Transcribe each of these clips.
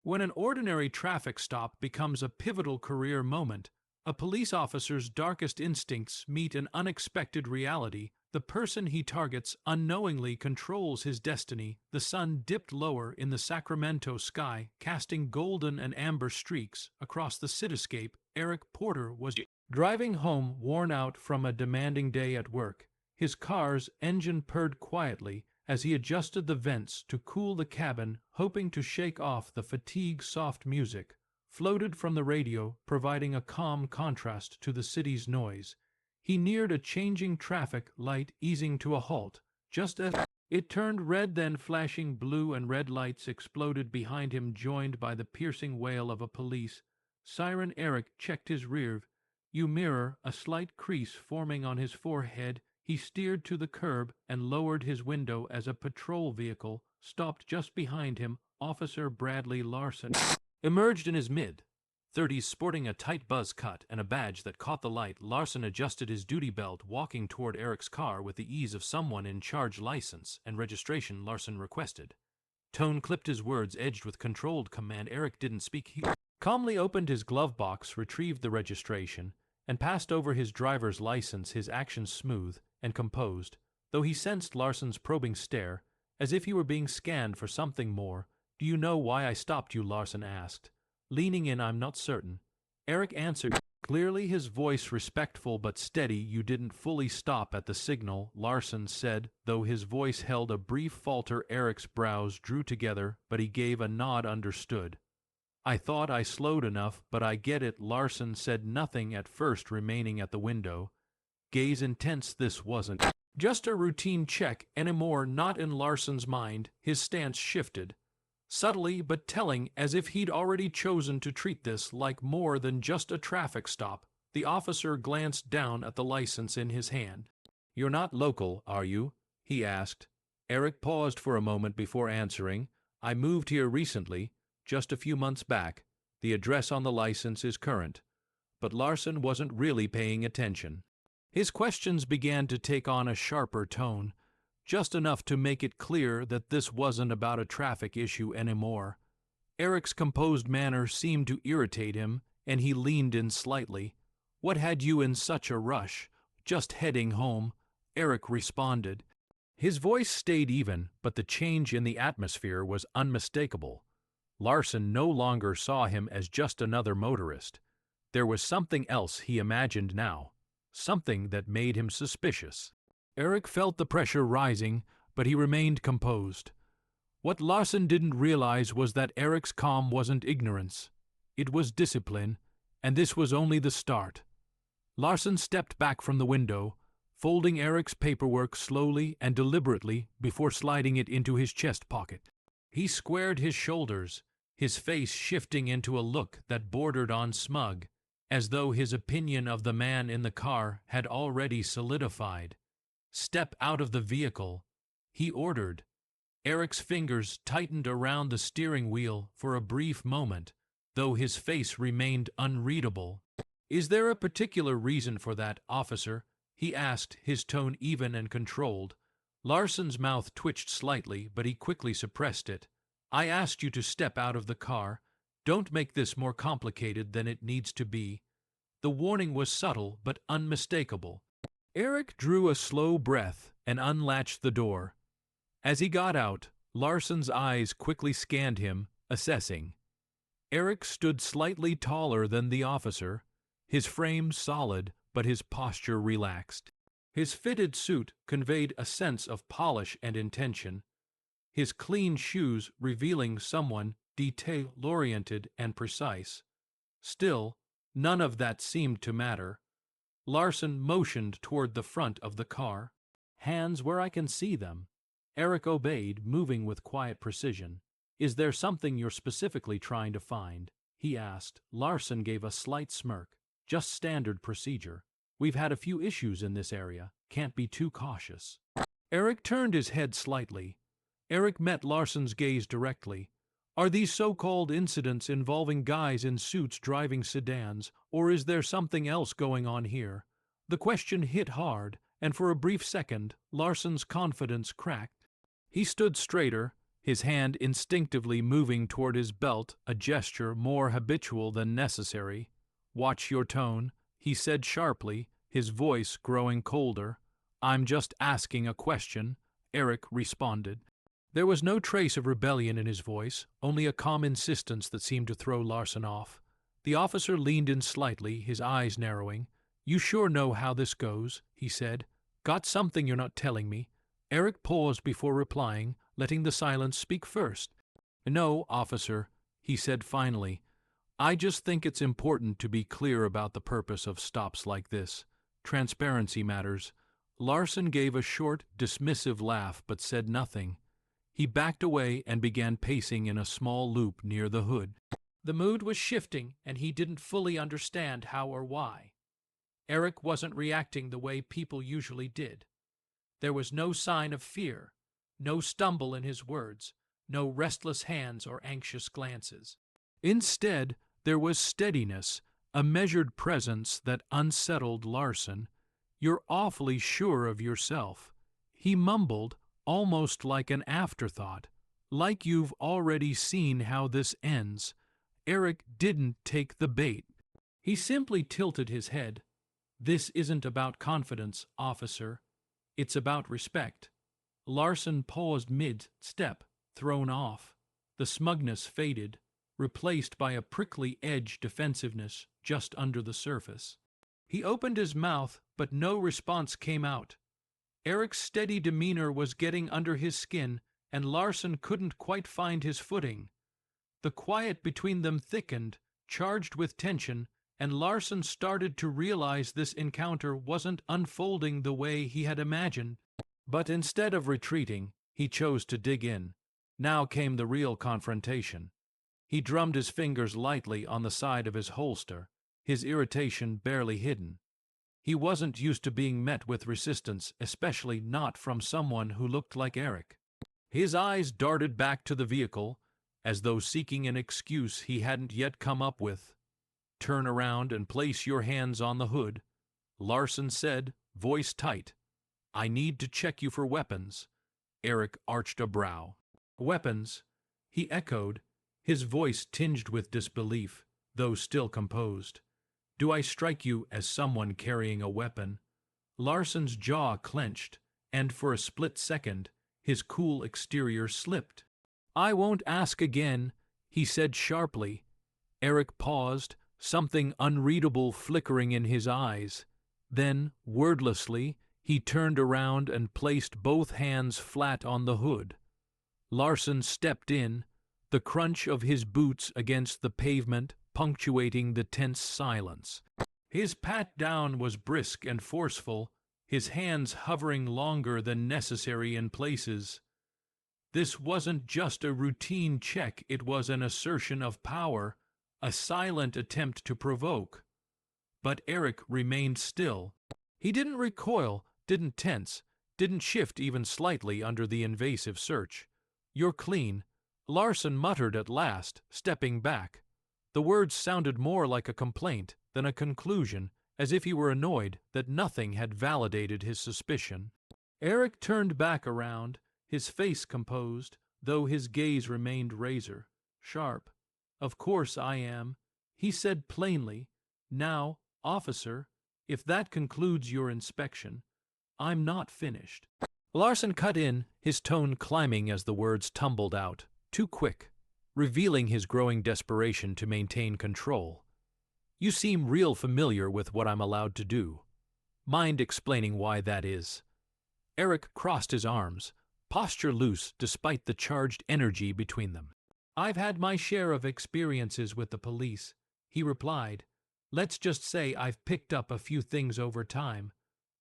When an ordinary traffic stop becomes a pivotal career moment, a police officer's darkest instincts meet an unexpected reality. The person he targets unknowingly controls his destiny. The sun dipped lower in the Sacramento sky, casting golden and amber streaks across the cityscape. Eric Porter was driving home, worn out from a demanding day at work. His car's engine purred quietly as he adjusted the vents to cool the cabin, hoping to shake off the fatigue. Soft music floated from the radio, providing a calm contrast to the city's noise. He neared a changing traffic light, easing to a halt. Just as it turned red, then flashing blue and red lights exploded behind him, joined by the piercing wail of a police siren. Eric checked his rear view mirror, a slight crease forming on his forehead. He steered to the curb and lowered his window as a patrol vehicle stopped just behind him. Officer Bradley Larson emerged in his mid-30s, sporting a tight buzz cut and a badge that caught the light. Larson adjusted his duty belt, walking toward Eric's car with the ease of someone in charge. License and registration, Larson requested. Tone clipped his words, edged with controlled command. Eric didn't speak. He calmly opened his glove box, retrieved the registration, and passed over his driver's license, his actions smooth and composed, though he sensed Larson's probing stare, as if he were being scanned for something more. "Do you know why I stopped you?" Larson asked. Leaning in, "I'm not certain." Eric answered, clearly, his voice respectful but steady. "You didn't fully stop at the signal," Larson said, though his voice held a brief falter. Eric's brows drew together, but he gave a nod. "Understood. I thought I slowed enough, but I get it." Larson said nothing at first, remaining at the window, gaze intense. This wasn't just a routine check anymore, not in Larson's mind. His stance shifted, subtly but telling, as if he'd already chosen to treat this like more than just a traffic stop. The officer glanced down at the license in his hand. "You're not local, are you?" he asked. Eric paused for a moment before answering. "I moved here recently, just a few months back. The address on the license is current." But Larson wasn't really paying attention. His questions began to take on a sharper tone, just enough to make it clear that this wasn't about a traffic issue anymore. Eric's composed manner seemed to irritate him, and he leaned in slightly. "What had you in such a rush?" "Just heading home," Eric responded. His voice stayed even, but the change in the atmosphere was unmistakable. Larson no longer saw him as just another motorist. There was something else he imagined now, something that made him suspicious. Eric felt the pressure rising, but he remained composed. What Larson didn't realize was that Eric's calm wasn't ignorance. It was discipline, and this was only the start. Larson stepped back from the window, folding Eric's paperwork slowly and deliberately before sliding it into his chest pocket. He squared his shoulders, his face shifting into a look that bordered on smug, as though his opinion of the man in the car had already solidified. "Step out of the vehicle," he ordered. Eric's fingers tightened around the steering wheel for a brief moment, though his face remained unreadable. "Is there a particular reason for that, officer?" he asked, his tone even and controlled. Larson's mouth twitched slightly, but he quickly suppressed it. "I asked you to step out of the car. Don't make this more complicated than it needs to be." The warning was subtle but unmistakable. Eric drew a slow breath and unlatched the door. As he got out, Larson's eyes quickly scanned him, assessing. Eric stood slightly taller than the officer, his frame solid but his posture relaxed. His fitted suit conveyed a sense of polish and intention, his clean shoes revealing someone detail-oriented and precise. Still, none of that seemed to matter. Larson motioned toward the front of the car. "Hands where I can see them." Eric obeyed, moving with quiet precision. "Is there something you're specifically trying to find?" he asked. Larson gave a slight smirk. "Just standard procedure. We've had a few issues in this area. Can't be too cautious." Eric turned his head slightly. Eric met Larson's gaze directly. "Are these so-called incidents involving guys in suits driving sedans, or is there something else going on here?" The question hit hard, and for a brief second, Larson's confidence cracked. He stood straighter, his hand instinctively moving toward his belt, a gesture more habitual than necessary. "Watch your tone," he said sharply, his voice growing colder. "I'm just asking a question," Eric responded. There was no trace of rebellion in his voice, only a calm insistence that seemed to throw Larson off. The officer leaned in slightly, his eyes narrowing. "You sure know how this goes," he said. "Got something you're not telling me?" Eric paused before replying, letting the silence speak first. "No, officer," he said finally. "I just think it's important to be clear about the purpose of stops like this. Transparency matters." Larson gave a short, dismissive laugh but said nothing. He backed away and began pacing in a small loop near the hood. The mood was shifting, and he didn't fully understand how or why. Eric wasn't reacting the way people usually did. There was no sign of fear, no stumble in his words, no restless hands or anxious glances. Instead, there was steadiness, a measured presence that unsettled Larson. "You're awfully sure of yourself," he mumbled, almost like an afterthought, "like you've already seen how this ends." Eric didn't take the bait. He simply tilted his head. "This isn't about confidence, officer. It's about respect." Larson paused mid-step, thrown off. The smugness faded, replaced by a prickly edge defensiveness just under the surface. He opened his mouth, but no response came out. Eric's steady demeanor was getting under his skin, and Larson couldn't quite find his footing. The quiet between them thickened, charged with tension, and Larson started to realize this encounter wasn't unfolding the way he had imagined. But instead of retreating, he chose to dig in. Now came the real confrontation. He drummed his fingers lightly on the side of his holster, his irritation barely hidden. He wasn't used to being met with resistance, especially not from someone who looked like Eric. His eyes darted back to the vehicle, as though seeking an excuse he hadn't yet come up with. "Turn around and place your hands on the hood," Larson said, voice tight. "I need to check you for weapons." Eric arched a brow. "Weapons?" he echoed, his voice tinged with disbelief, though still composed. "Do I strike you as someone carrying a weapon?" Larson's jaw clenched, and for a split second, his cool exterior slipped. "I won't ask again," he said sharply. Eric paused, something unreadable flickering in his eyes. Then, wordlessly, he turned around and placed both hands flat on the hood. Larson stepped in, the crunch of his boots against the pavement punctuating the tense silence. His pat-down was brisk and forceful, his hands hovering longer than necessary in places. This wasn't just a routine check, it was an assertion of power, a silent attempt to provoke. But Eric remained still. He didn't recoil, didn't tense, didn't shift even slightly under the invasive search. "You're clean," Larson muttered at last, stepping back. The words sounded more like a complaint than a conclusion, as if he were annoyed that nothing had validated his suspicion. Eric turned back around, his face composed, though his gaze remained razor-sharp. "Of course I am," he said plainly. "Now, officer, if that concludes your inspection, I'm not finished." Larson cut in, his tone climbing as the words tumbled out, too quick, revealing his growing desperation to maintain control. "You seem real familiar with what I'm allowed to do. Mind explaining why that is?" Eric crossed his arms, posture loose despite the charged energy between them. "I've had my share of experiences with the police," he replied. "Let's just say I've picked up a few things over time."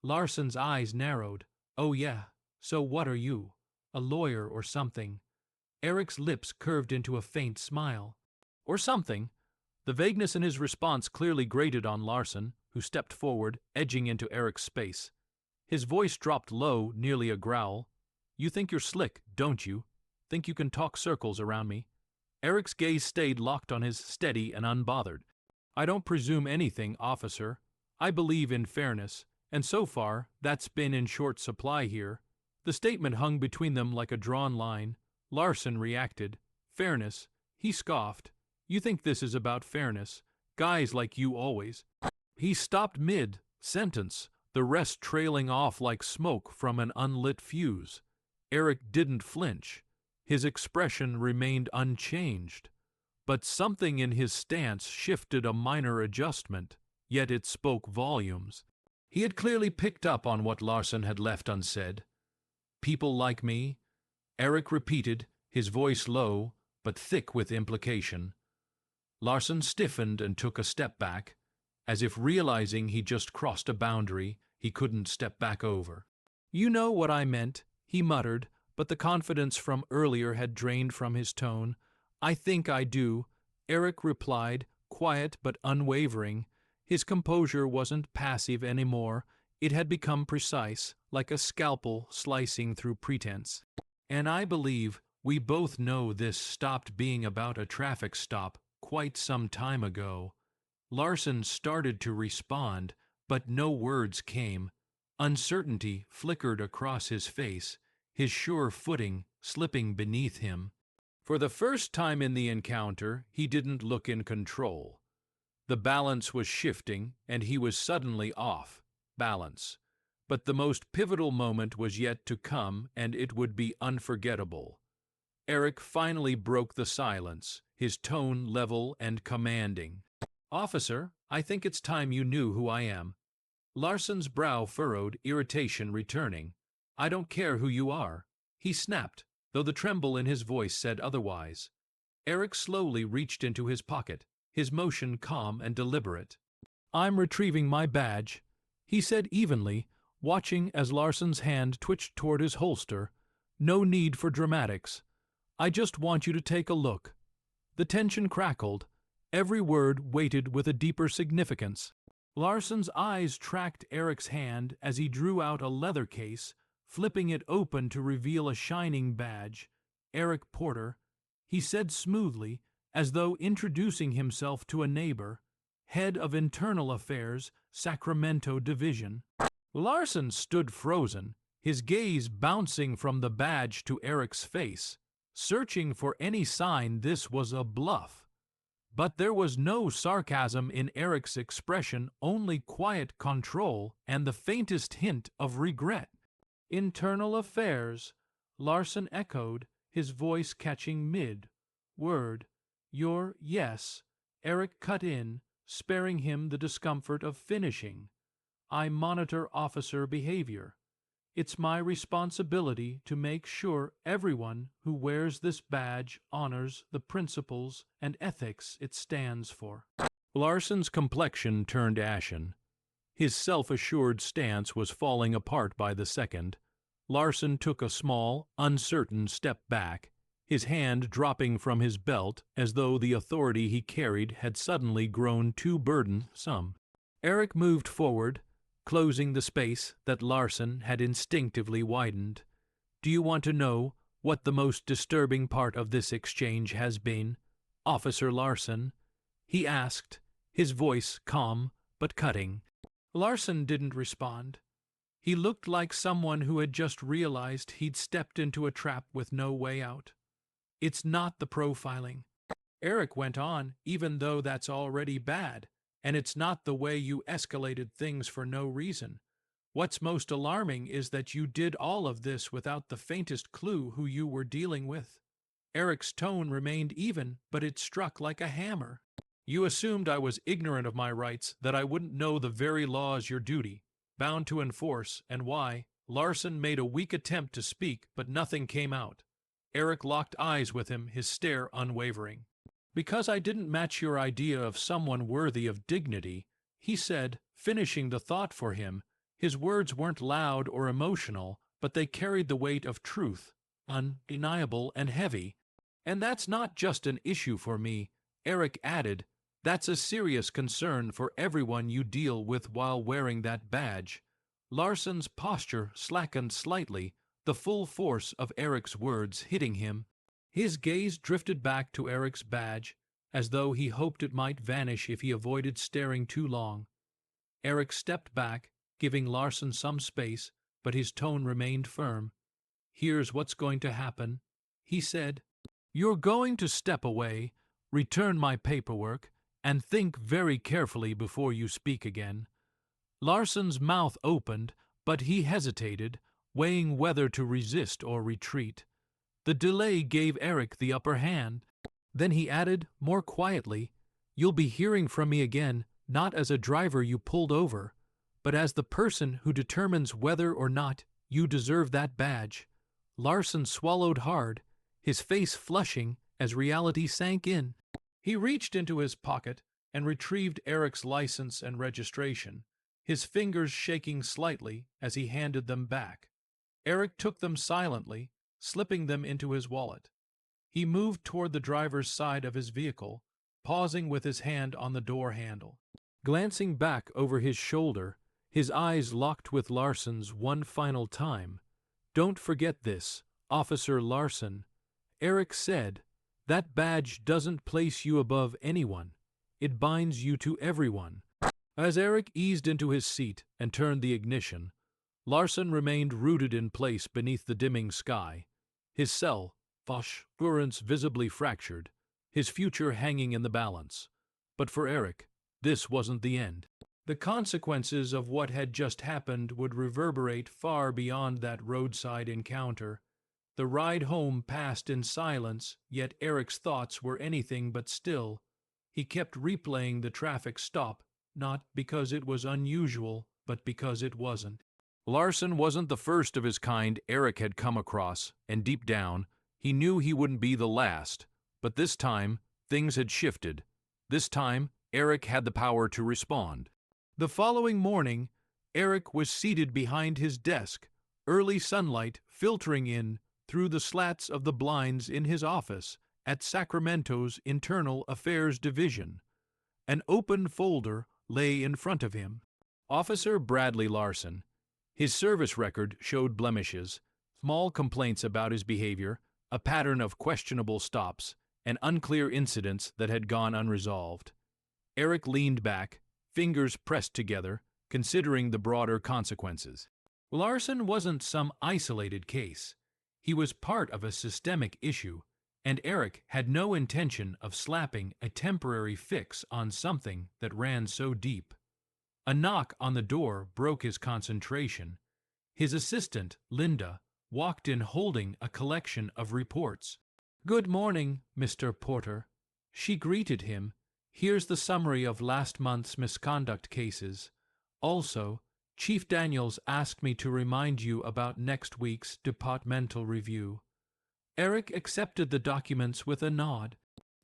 Larson's eyes narrowed. "Oh yeah, so what are you? A lawyer or something?" Eric's lips curved into a faint smile. "Or something." The vagueness in his response clearly grated on Larson, who stepped forward, edging into Eric's space. His voice dropped low, nearly a growl. "You think you're slick, don't you? Think you can talk circles around me?" Eric's gaze stayed locked on his, steady and unbothered. "I don't presume anything, officer. I believe in fairness, and so far that's been in short supply here." The statement hung between them like a drawn line, Larson reacted. Fairness? He scoffed. You think this is about fairness? Guys like you always. He stopped mid-sentence, the rest trailing off like smoke from an unlit fuse. Eric didn't flinch. His expression remained unchanged. But something in his stance shifted a minor adjustment, yet it spoke volumes. He had clearly picked up on what Larson had left unsaid. People like me? Eric repeated, his voice low, but thick with implication. Larson stiffened and took a step back, as if realizing he just crossed a boundary he couldn't step back over. You know what I meant, he muttered, but the confidence from earlier had drained from his tone. I think I do, Eric replied, quiet but unwavering. His composure wasn't passive anymore. It had become precise, like a scalpel slicing through pretense. And I believe we both know this stopped being about a traffic stop quite some time ago. Larson started to respond, but no words came. Uncertainty flickered across his face, his sure footing slipping beneath him. For the first time in the encounter, he didn't look in control. The balance was shifting, and he was suddenly off balance. But the most pivotal moment was yet to come, and it would be unforgettable. Eric finally broke the silence, his tone level and commanding. Officer, I think it's time you knew who I am. Larson's brow furrowed, irritation returning. I don't care who you are. He snapped, though the tremble in his voice said otherwise. Eric slowly reached into his pocket, his motion calm and deliberate. I'm retrieving my badge, he said evenly, watching as Larson's hand twitched toward his holster. No need for dramatics. I just want you to take a look. The tension crackled. Every word weighted with a deeper significance. Larson's eyes tracked Eric's hand as he drew out a leather case, flipping it open to reveal a shining badge. Eric Porter, he said smoothly, as though introducing himself to a neighbor, head of Internal Affairs, Sacramento Division. Larson stood frozen, his gaze bouncing from the badge to Eric's face, searching for any sign this was a bluff. But there was no sarcasm in Eric's expression, only quiet control and the faintest hint of regret. Internal Affairs, Larson echoed, his voice catching mid-word. Your yes, Eric cut in, sparing him the discomfort of finishing. I monitor officer behavior. It's my responsibility to make sure everyone who wears this badge honors the principles and ethics it stands for. Larson's complexion turned ashen. His self-assured stance was falling apart by the second. Larson took a small, uncertain step back, his hand dropping from his belt as though the authority he carried had suddenly grown too burdensome. Eric moved forward, closing the space that Larson had instinctively widened. Do you want to know what the most disturbing part of this exchange has been, Officer Larson? He asked, his voice calm but cutting. Larson didn't respond. He looked like someone who had just realized he'd stepped into a trap with no way out. It's not the profiling. Eric went on, even though that's already bad. And it's not the way you escalated things for no reason. What's most alarming is that you did all of this without the faintest clue who you were dealing with. Eric's tone remained even, but it struck like a hammer. You assumed I was ignorant of my rights, that I wouldn't know the very laws you're duty, bound to enforce, and why. Larson made a weak attempt to speak, but nothing came out. Eric locked eyes with him, his stare unwavering. Because I didn't match your idea of someone worthy of dignity, he said, finishing the thought for him. His words weren't loud or emotional, but they carried the weight of truth, undeniable and heavy. And that's not just an issue for me, Eric added. That's a serious concern for everyone you deal with while wearing that badge. Larson's posture slackened slightly, the full force of Eric's words hitting him. His gaze drifted back to Eric's badge, as though he hoped it might vanish if he avoided staring too long. Eric stepped back, giving Larson some space, but his tone remained firm. Here's what's going to happen, He said, "You're going to step away, return my paperwork, and think very carefully before you speak again." Larson's mouth opened, but he hesitated, weighing whether to resist or retreat. The delay gave Eric the upper hand. Then he added, more quietly, "You'll be hearing from me again, not as a driver you pulled over, but as the person who determines whether or not you deserve that badge." Larson swallowed hard, his face flushing as reality sank in. He reached into his pocket and retrieved Eric's license and registration, his fingers shaking slightly as he handed them back. Eric took them silently, slipping them into his wallet. He moved toward the driver's side of his vehicle, pausing with his hand on the door handle. Glancing back over his shoulder, his eyes locked with Larson's one final time. "Don't forget this, Officer Larson," Eric said. "That badge doesn't place you above anyone. It binds you to everyone." As Eric eased into his seat and turned the ignition, Larson remained rooted in place beneath the dimming sky, his cell, phosphorescence visibly fractured, his future hanging in the balance. But for Eric, this wasn't the end. The consequences of what had just happened would reverberate far beyond that roadside encounter. The ride home passed in silence, yet Eric's thoughts were anything but still. He kept replaying the traffic stop, not because it was unusual, but because it wasn't. Larson wasn't the first of his kind Eric had come across, and deep down, he knew he wouldn't be the last. But this time, things had shifted. This time, Eric had the power to respond. The following morning, Eric was seated behind his desk, early sunlight filtering in through the slats of the blinds in his office at Sacramento's Internal Affairs Division. An open folder lay in front of him. Officer Bradley Larson. His service record showed blemishes, small complaints about his behavior, a pattern of questionable stops, and unclear incidents that had gone unresolved. Eric leaned back, fingers pressed together, considering the broader consequences. Larson wasn't some isolated case. He was part of a systemic issue, and Eric had no intention of slapping a temporary fix on something that ran so deep. A knock on the door broke his concentration. His assistant, Linda, walked in holding a collection of reports. "Good morning, Mr. Porter." She greeted him. "Here's the summary of last month's misconduct cases. Also, Chief Daniels asked me to remind you about next week's departmental review." Eric accepted the documents with a nod.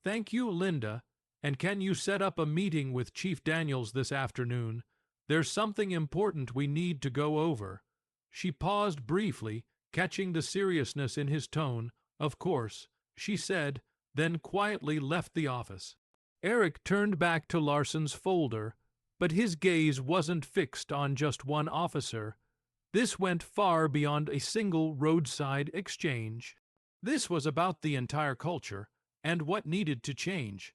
"Thank you, Linda. And can you set up a meeting with Chief Daniels this afternoon? There's something important we need to go over." She paused briefly, catching the seriousness in his tone. "Of course," she said, then quietly left the office. Eric turned back to Larson's folder, but his gaze wasn't fixed on just one officer. This went far beyond a single roadside exchange. This was about the entire culture and what needed to change.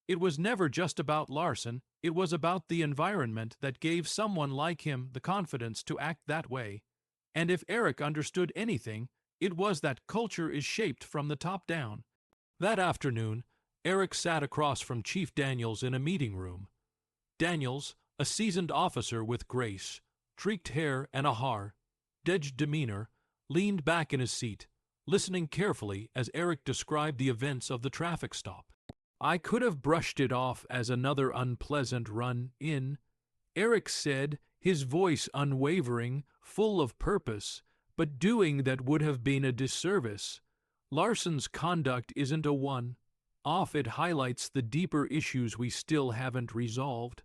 It was never just about Larson, it was about the environment that gave someone like him the confidence to act that way. And if Eric understood anything, it was that culture is shaped from the top down. That afternoon, Eric sat across from Chief Daniels in a meeting room. Daniels, a seasoned officer with grace, streaked hair and a hard-edged demeanor, leaned back in his seat, listening carefully as Eric described the events of the traffic stop. "I could have brushed it off as another unpleasant run-in," Eric said, his voice unwavering, full of purpose, "but doing that would have been a disservice. Larson's conduct isn't a one-off, it highlights the deeper issues we still haven't resolved."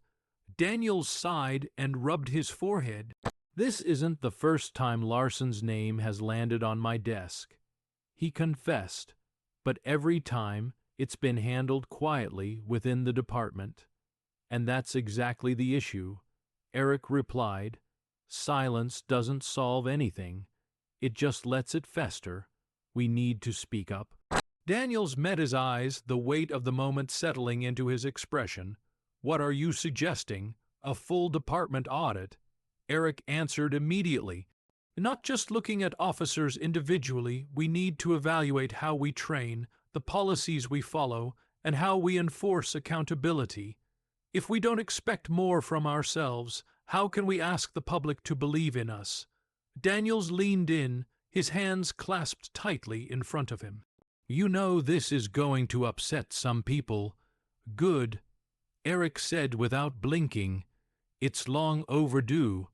Daniels sighed and rubbed his forehead. "This isn't the first time Larson's name has landed on my desk," he confessed, "but every time it's been handled quietly within the department." "And that's exactly the issue," Eric replied. "Silence doesn't solve anything. It just lets it fester. We need to speak up." Daniels met his eyes, the weight of the moment settling into his expression. "What are you suggesting? A full department audit?" Eric answered immediately. Not just looking at officers individually, we need to evaluate how we train, the policies we follow, and how we enforce accountability. If we don't expect more from ourselves, how can we ask the public to believe in us? Daniels leaned in, his hands clasped tightly in front of him. You know this is going to upset some people. Good, Eric said without blinking. It's long overdue.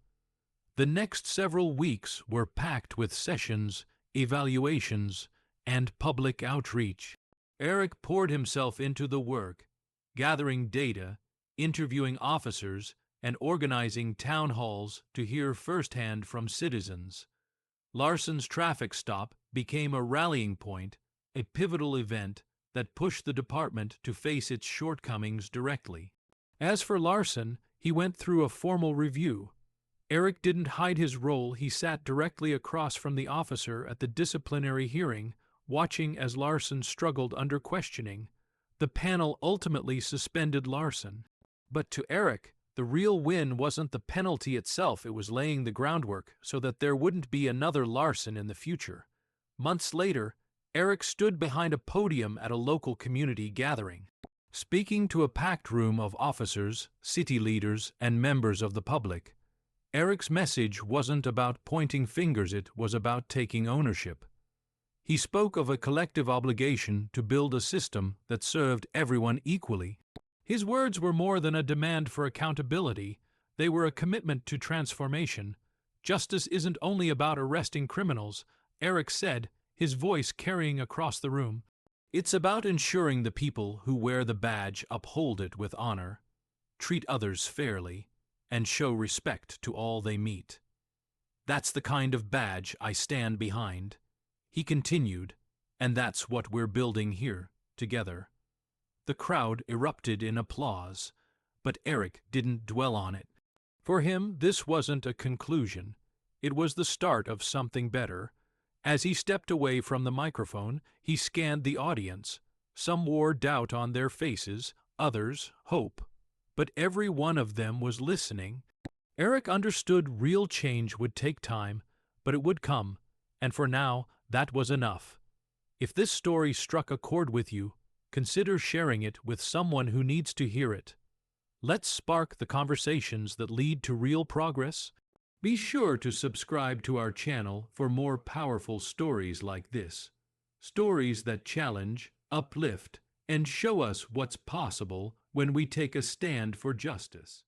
The next several weeks were packed with sessions, evaluations, and public outreach. Eric poured himself into the work, gathering data, interviewing officers, and organizing town halls to hear firsthand from citizens. Larson's traffic stop became a rallying point, a pivotal event that pushed the department to face its shortcomings directly. As for Larson, he went through a formal review. Eric didn't hide his role. He sat directly across from the officer at the disciplinary hearing, watching as Larson struggled under questioning. The panel ultimately suspended Larson. But to Eric, the real win wasn't the penalty itself, it was laying the groundwork so that there wouldn't be another Larson in the future. Months later, Eric stood behind a podium at a local community gathering, speaking to a packed room of officers, city leaders, and members of the public. Eric's message wasn't about pointing fingers, it was about taking ownership. He spoke of a collective obligation to build a system that served everyone equally. His words were more than a demand for accountability, they were a commitment to transformation. Justice isn't only about arresting criminals, Eric said, his voice carrying across the room. It's about ensuring the people who wear the badge uphold it with honor, treat others fairly, and show respect to all they meet. That's the kind of badge I stand behind, he continued, and that's what we're building here, together. The crowd erupted in applause, but Eric didn't dwell on it. For him, this wasn't a conclusion. It was the start of something better. As he stepped away from the microphone, he scanned the audience. Some wore doubt on their faces, others hope. But every one of them was listening. Eric understood real change would take time, but it would come, and for now, that was enough. If this story struck a chord with you, consider sharing it with someone who needs to hear it. Let's spark the conversations that lead to real progress. Be sure to subscribe to our channel for more powerful stories like this. Stories that challenge, uplift, and show us what's possible when we take a stand for justice.